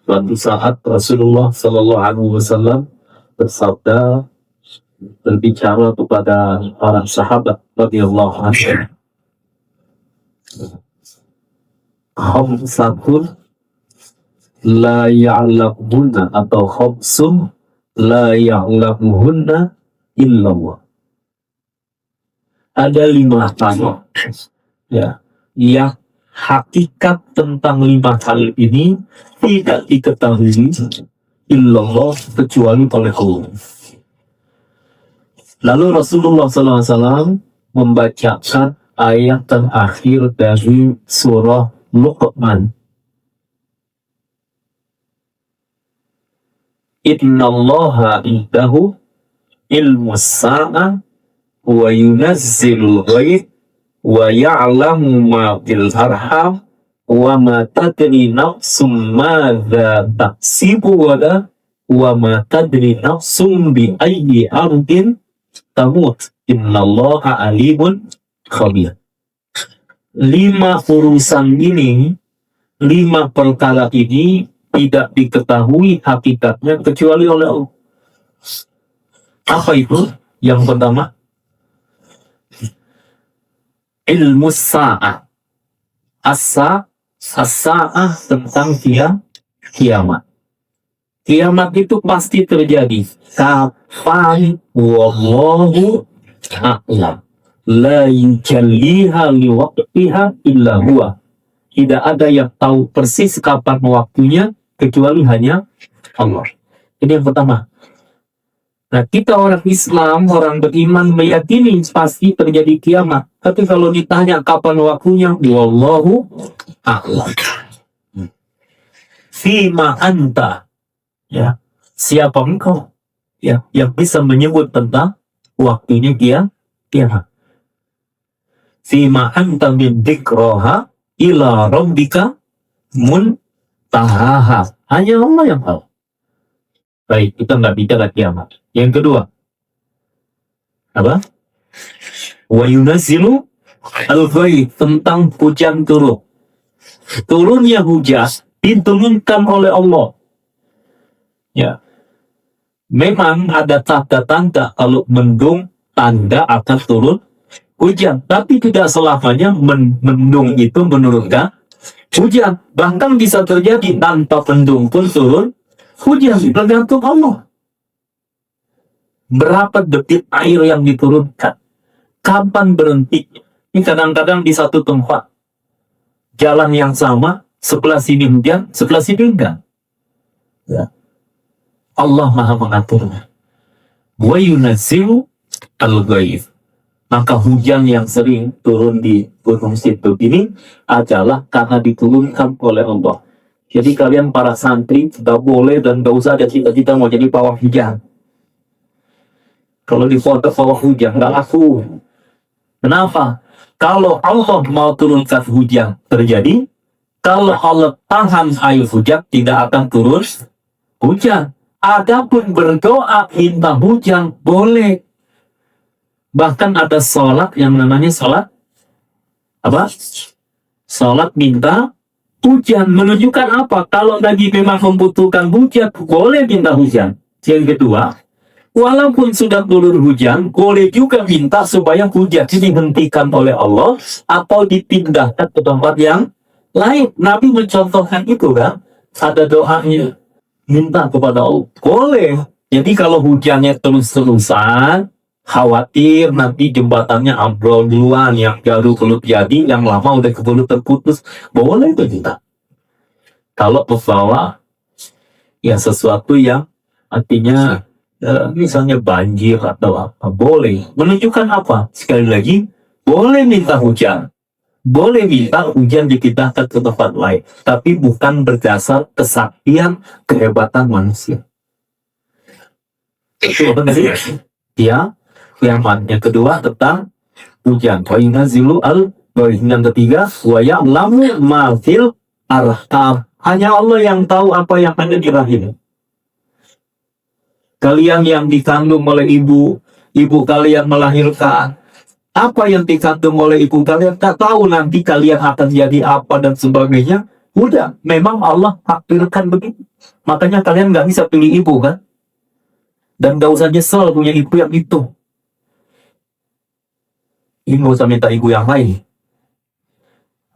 Suatu saat Rasulullah Shallallahu Alaihi Wasallam bersabda, berbicara kepada para sahabat radhiyallahu anhum, khamsatun la ya'lamuhunna atau khamsun la ya'lamuhunna illallah. Ada 5 hal ya, yang hakikat tentang 5 hal ini tidak diketahui illallah kecuali oleh Allah. Lalu Rasulullah SAW membacakan ayat terakhir dari surah Luqman. Innallaha indahu ilmus sa'ah wa yunazzilul ghaib wa ya'lamu ma fil arham wa ma tadri nafsum madza taksibu wa ma tadri nafsum bi ayyi ardin tamut innallaha alimun khabir. 5 urusan ini, 5 perkara ini tidak diketahui hakikatnya kecuali oleh Allah. Apa itu? Yang pertama, ilmu sa'ah. As-sa'ah tentang kiamat. Kiamat itu pasti terjadi. Kapan? Wallahu a'lam. La yujalliha liwaqtiha illa huwa. Tidak ada yang tahu persis kapan waktunya kecuali hanya Allah. Ini yang pertama. Nah, kita orang Islam, orang beriman meyakini pasti terjadi kiamat. Tapi kalau ditanya kapan waktunya, wallahu a'lam. Fima anta, ya, siapa engkau, ya, yang bisa menyebut tentang waktunya kiamat. Fima anta min dzikraha ila rabbika muntahaha. Hanya Allah yang tahu. Baik, kita nggak bicara kiamat. Yang kedua, apa? Wa yunazzilu al-ghaib, tentang hujan turun. Turunnya hujan diturunkan oleh Allah. Ya, memang ada tanda-tanda kalau mendung, tanda akan turun hujan. Tapi tidak selamanya mendung itu menurunkan hujan. Bahkan bisa terjadi tanpa mendung pun turun hujan, tergantung Allah. Berapa detik air yang diturunkan? Kapan berhenti? Ini kadang-kadang di satu tempat, jalan yang sama, sebelah sini hujan, sebelah sini enggak. Ya. Allah Maha mengaturnya. Wa yunazzilu al-ghaib. Maka hujan yang sering turun di Gunung Sindur ini adalah karena diturunkan oleh Allah. Jadi kalian para santri tidak boleh dan tidak usah ada cita-cita mau jadi pawang hujan. Kalau di foto pawang hujan nggak laku. Kenapa? Kalau Allah mau turunkan hujan terjadi, kalau Allah tahan air hujan tidak akan turun hujan. Adapun berdoa minta hujan boleh. Bahkan ada sholat yang namanya sholat apa? Sholat minta hujan. Menunjukkan apa? Kalau lagi memang membutuhkan hujan, boleh minta hujan. Yang kedua, walaupun sudah turun hujan, boleh juga minta supaya hujan dihentikan oleh Allah atau dipindahkan ke tempat yang lain. Nabi mencontohkan itu kan, ada doanya minta kepada Allah. Boleh. Jadi kalau hujannya terus-terusan, khawatir nanti jembatannya ambrol duluan, yang baru belum jadi, yang lama udah keburu terputus, boleh itu minta. Kalau membawa ya sesuatu yang artinya misalnya banjir atau apa, boleh. Menunjukkan apa? Sekali lagi, boleh minta hujan. Boleh minta hujan dipindahkan ke tempat lain. Tapi bukan berdasar kesaktian, kehebatan manusia. Itu apa tadi? Ya, yang kedua tentang hujan. Wa yunazzilu al-ghaib. Yang ketiga, wa ya'lamu ma fil arham. Hanya Allah yang tahu apa yang ada di rahim. Kalian yang dikandung oleh ibu kalian melahirkan, apa yang dikandung oleh ibu kalian tak tahu nanti kalian akan jadi apa dan sebagainya. Udah, memang Allah takdirkan begitu. Makanya kalian nggak bisa pilih ibu kan? Dan gak usah nyesel punya ibu yang itu. Ini gak usah minta ibu yang lain.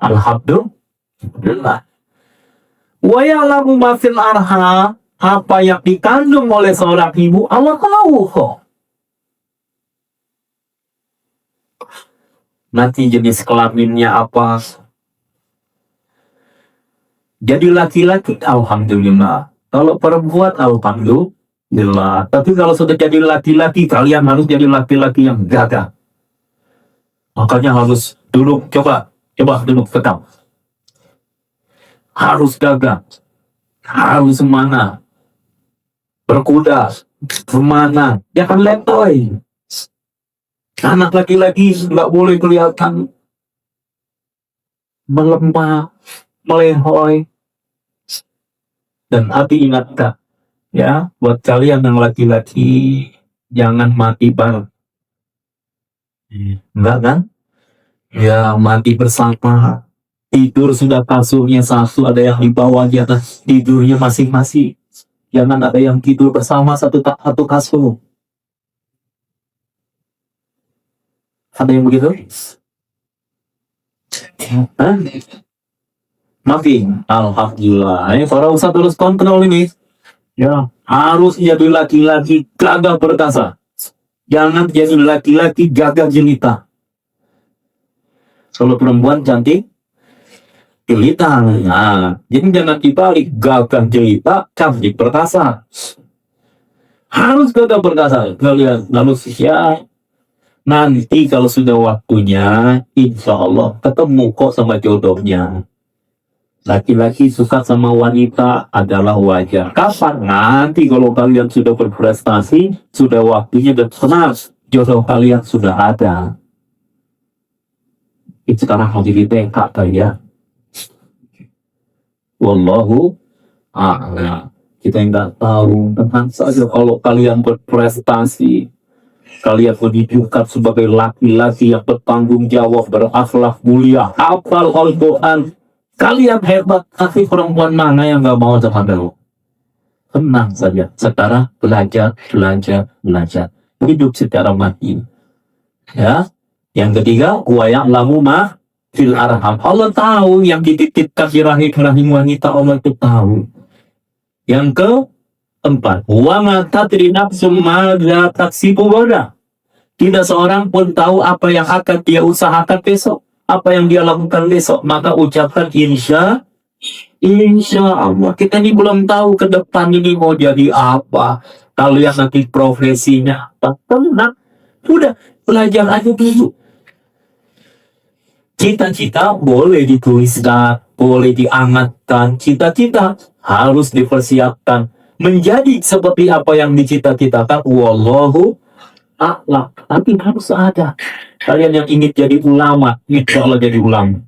Alhamdulillah. Wa ya'lamu ma fil arham, apa yang dikandung oleh seorang ibu, Allah tahu kok. Nanti jenis kelaminnya apa. Jadi laki-laki, alhamdulillah. Kalau perempuan, alhamdulillah. Tapi kalau sudah jadi laki-laki, kalian harus jadi laki-laki yang gagah. Makanya harus duduk, coba duduk tetap. Harus gagah, harus semangat, berkuda, semangat, jangan letoy. Anak laki-laki nggak boleh kelihatan melemah, melehoy. Dan Abi ingatkan, ya, buat kalian yang laki-laki, jangan mati bareng. Enggak kan? Ya, mati bersama. Tidur sudah kasurnya satu, ada yang di bawah, di atas, tidurnya masing-masing. Jangan ada yang tidur bersama satu kasur. Ada yang begitu? Hah? Maafin, alhamdulillah. Ini para ustaz terus kontrol ini. Ya, harus jadi laki-laki gagah perkasa. Jangan jadi laki-laki gagah jelita. Kalau perempuan cantik, jelita. Nah, jadi jangan dibalik, gagah jelita, cantik perkasa. Harus gagah perkasa. Kalian harus ya. Nanti kalau sudah waktunya, insya Allah ketemu kok sama jodohnya. Laki-laki suka sama wanita adalah wajar. Kapan? Nanti kalau kalian sudah berprestasi, sudah waktunya dan benar, jodoh kalian sudah ada. Itu sekarang mau jadi TK ya. Wallahu a'lam. Kita nggak tahu, tenang saja kalau kalian berprestasi, kalian menunjukkan sebagai laki-laki yang bertanggung jawab, berakhlak mulia, hafal Al-Quran, kalian hebat. Tapi perempuan mana yang nggak mau sama kamu? Tenang saja. Sekarang belajar. Hidup secara mati. Ya. Yang ketiga, wa ya'lamu ma fil arham. Allah tahu yang dititipkan di rahim wanita, Allah itu tahu. Yang keempat, wa ma tadri nafsum madza taksibu ghadan. Tidak seorang pun tahu apa yang akan dia usahakan besok, apa yang dia lakukan besok. Maka ucapkan insya Allah. Kita ini belum tahu ke depan ini mau jadi apa. Kalian nanti profesinya apa. Tenang. Udah, belajar aja dulu. Cita-cita boleh dituliskan, boleh diangatkan. Cita-cita harus dipersiapkan. Menjadi seperti apa yang dicita-citakan. Wallahu a'lam. Tapi harus ada. Kalian yang ingin jadi ulama, insya Allah jadi ulama.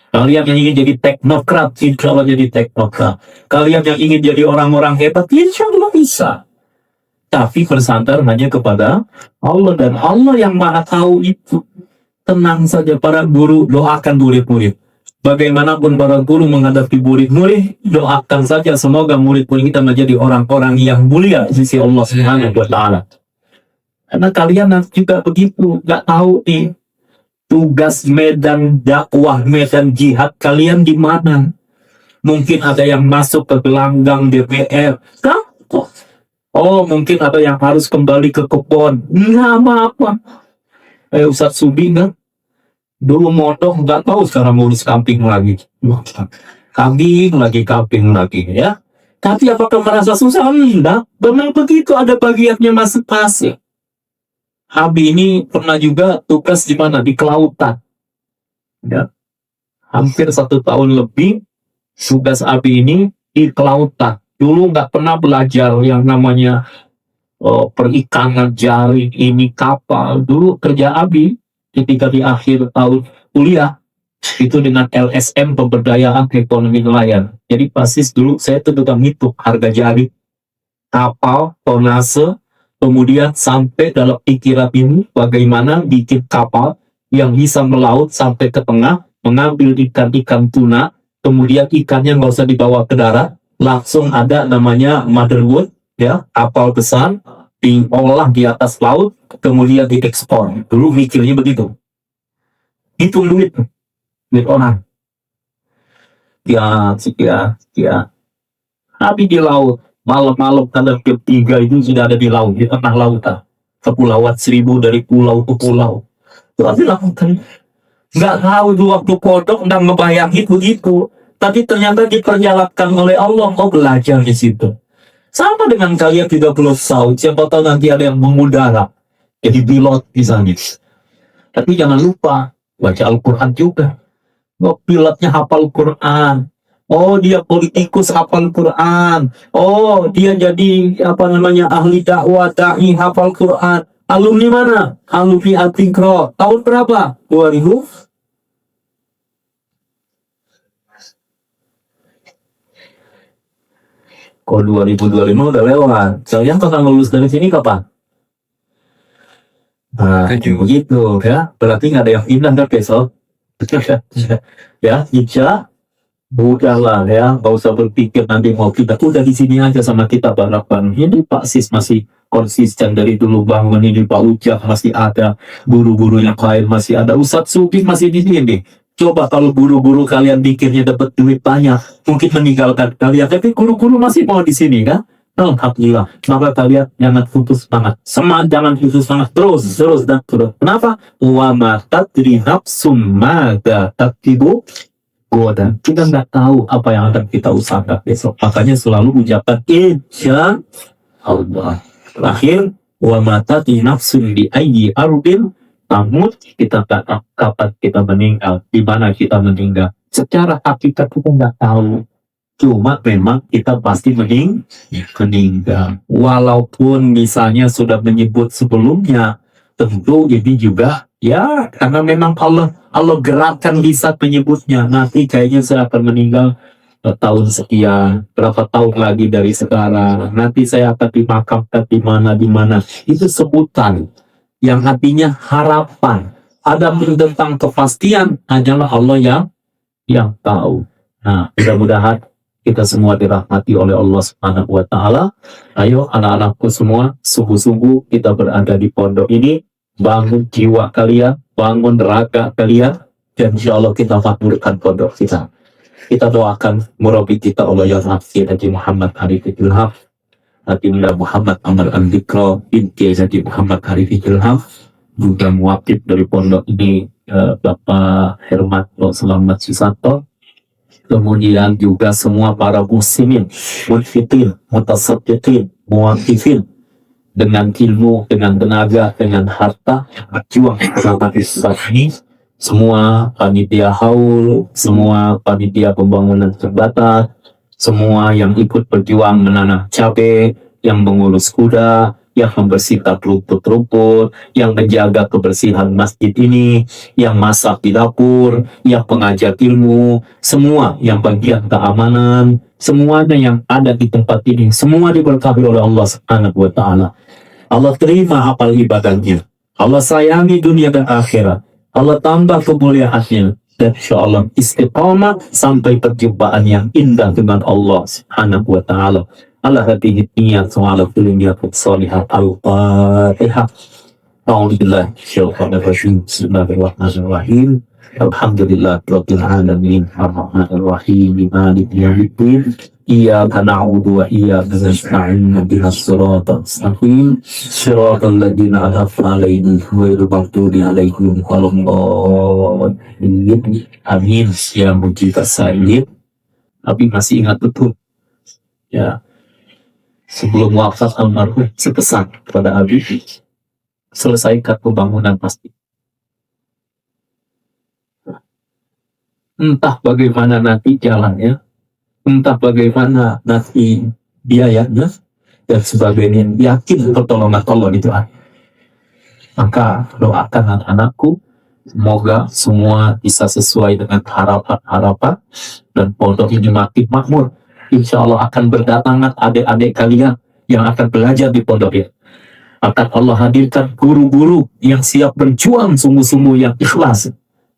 Kalian yang ingin jadi teknokrat, insya Allah jadi teknokrat. Kalian yang ingin jadi orang-orang hebat, insya Allah bisa. Tapi bersandar hanya kepada Allah, dan Allah yang maha tahu itu. Tenang saja para guru, doakan murid-murid. Bagaimanapun para guru menghadapi murid-murid, doakan saja semoga murid-murid kita menjadi orang-orang yang mulia di sisi Allah Subhanahu wa Ta'ala. Karena kalian juga begitu, nggak tahu nih tugas medan dakwah, medan jihad kalian di mana. Mungkin ada yang masuk ke gelanggang DPR. Oh, mungkin ada yang harus kembali ke kebun. Nggak apa-apa. Ustadz Subi kan dulu modok, nggak tahu sekarang ngurus kambing lagi ya. Tapi apakah merasa susah? Enggak, memang begitu, ada bagiannya masing-masing. Abi ini pernah juga tugas di mana, di kelautan ya. Hampir 1 tahun lebih tugas Abi ini di kelautan. Dulu nggak pernah belajar yang namanya perikanan, jaring, ini kapal. Dulu kerja Abi ketika di akhir tahun kuliah itu dengan LSM, pemberdayaan ekonomi nelayan. Jadi basis dulu saya tuh juga ngitung harga jaring, kapal, tonnase, kemudian sampai dalam pikiran ini bagaimana bikin kapal yang bisa melaut sampai ke tengah, mengambil ikan-ikan tuna, kemudian ikannya nggak usah dibawa ke darat, langsung ada namanya motherwood, ya, kapal besar, diolah di atas laut, kemudian diekspor. Dulu mikirnya begitu. Itu duit orang. Ya, sekian, sekian. Tapi di laut, malam-malam kadang jam 3 itu sudah ada di laut, di tengah lautan. Kepulauan Seribu, dari pulau ke pulau. Tapi lautan. Nggak tahu itu waktu kodok, nggak ngebayangin begitu. Tapi ternyata diperjalankan oleh Allah, kau belajar di situ. Sama dengan kalian 30 tahun, siapa tahu nanti ada yang mengudara. Jadi pilot misalnya. Tapi jangan lupa, baca Al-Quran juga. Oh, pilotnya hafal Quran. Oh, dia politikus hafal Quran. Oh, dia jadi apa namanya ahli dakwah, dai hafal Quran. Alumni mana? Alumni Al-Fikro. Tahun berapa? 2000. Kok 2025 udah lewat. Kalian bakal lulus dari sini kapan? Nah, begitu ya. Berarti nggak ada yang pindah kan besok? Ya, Insya udahlah ya, nggak usah berpikir nanti mau pindah. Udah di sini aja sama kita balapan. Ini Pak Sis masih konsisten dari dulu bangun, ini Pak Ujang masih ada, guru-guru yang lain masih ada, Ustadz Suki masih di sini. Coba kalau guru-guru kalian pikirnya dapat duit banyak, mungkin meninggalkan kalian, tapi guru-guru masih mau di sini kan? Alhamdulillah. Maka kalian jangan putus semangat. Jangan putus semangat, terus dan terus. Kenapa? Wa ma tadri nafsum mada taktibu goda. Kita nggak tahu apa yang akan kita usahakan besok. Makanya selalu ucapkan insya Allah. Terakhir, wa ma tadri nafsun bi ayyi ardin tamut. Kita nggak tahu kapan kita meninggal, di mana kita meninggal. Secara hakikat kita nggak tahu. Cuma memang kita pasti meninggal. Walaupun misalnya sudah menyebut sebelumnya, tentu ini juga ya karena memang Allah gerakkan lisan menyebutnya. Nanti kayaknya saya akan meninggal tahun sekian, berapa tahun lagi dari sekarang. Nanti saya akan dimakamkan di mana. Itu sebutan yang artinya harapan. Ada tentang kepastian hanyalah Allah yang tahu. Nah, mudah-mudahan kita semua dirahmati oleh Allah Subhanahu wa Ta'ala. Ayo, anak-anakku semua, sungguh-sungguh kita berada di pondok ini. Bangun jiwa kalian, bangun raga kalian, dan insya Allah kita makmurkan pondok kita. Kita doakan murabi kita Allah ya Nabi Haji Muhammad Arif Ilham, Nabi Muhammad Amr Al-Dikro, binti Haji Muhammad Arif Ilham, juga muwakil dari pondok ini Bapak Hermanto Selamat Susanto. Kemudian juga semua para muslimin, munfitin, mutasaddiqin, muwakifin, dengan ilmu, dengan tenaga, dengan harta, berjuang bersama ini. Semua panitia haul, semua panitia pembangunan jembatan, semua yang ikut berjuang menanam cabai, yang mengurus kuda, yang membersihkan rumput-rumput, yang menjaga kebersihan masjid ini, yang masak di dapur, yang pengajar ilmu, semua yang bagian keamanan, semuanya yang ada di tempat ini, semua diberkahi oleh Allah Subhanahu wa Ta'ala. Allah terima amal ibadahnya, Allah sayangi dunia dan akhirat, Allah tambah kemuliaannya, dan insya Allah istiqamah sampai perjumpaan yang indah dengan Allah Subhanahu wa Ta'ala. على هذه النية وعلى كل نية صالحة. الفاتحة. أعوذ بالله من الشيطان الرجيم. بسم الله الرحمن الرحيم. الحمد لله رب العالمين الرحمن الرحيم مالك يوم الدين إياك نعبد وإياك نستعين اهدنا الصراط المستقيم صراط الذين أنعمت عليهم غير المغضوب عليهم ولا الضالين. Amin ya mujib as-sa'ilin. Tapi masih ingat betul ya, sebelum wafat almarhum sepesan kepada Abi, selesaikan pembangunan masjid. Entah bagaimana nanti jalannya, entah bagaimana nanti biayanya, dan sebagainya, yakin pertolongan Allah itu ada. Maka doakan anak-anakku, semoga semua bisa sesuai dengan harapan-harapan, dan pondok ini makin makmur. Insya Allah akan berdatangan adik-adik kalian yang akan belajar di pondok ini. Akan Allah hadirkan guru-guru yang siap berjuang sungguh-sungguh, yang ikhlas.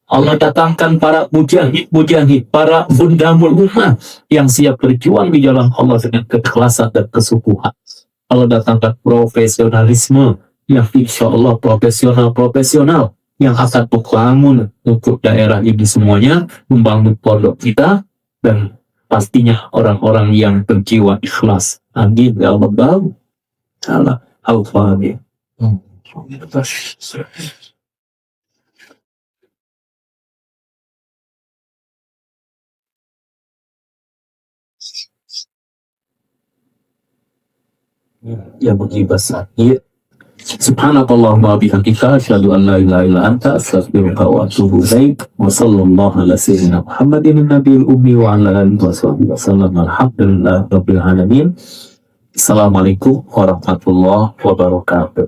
Allah datangkan para mujahid, para bundamul ummah yang siap berjuang di jalan Allah dengan keikhlasan dan kesungguhan. Allah datangkan profesionalisme yang insya Allah profesional yang akan membangun untuk daerah ini semuanya, membangun pondok kita, dan pastinya orang-orang yang berjiwa ikhlas. Amin ya Allah. Al-Fatihah. Ya mujibas sakit. Subhanakallahumma bihamdika asyhadu an la ilaha illa anta astaghfiruka wa atubu ilaik. Wa sallallahu ala sayyidina Muhammadin nabiyil ummi wa ala alihi wasallam. Alhamdulillahi rabbil alamin. Assalamualaikum warahmatullahi wabarakatuh.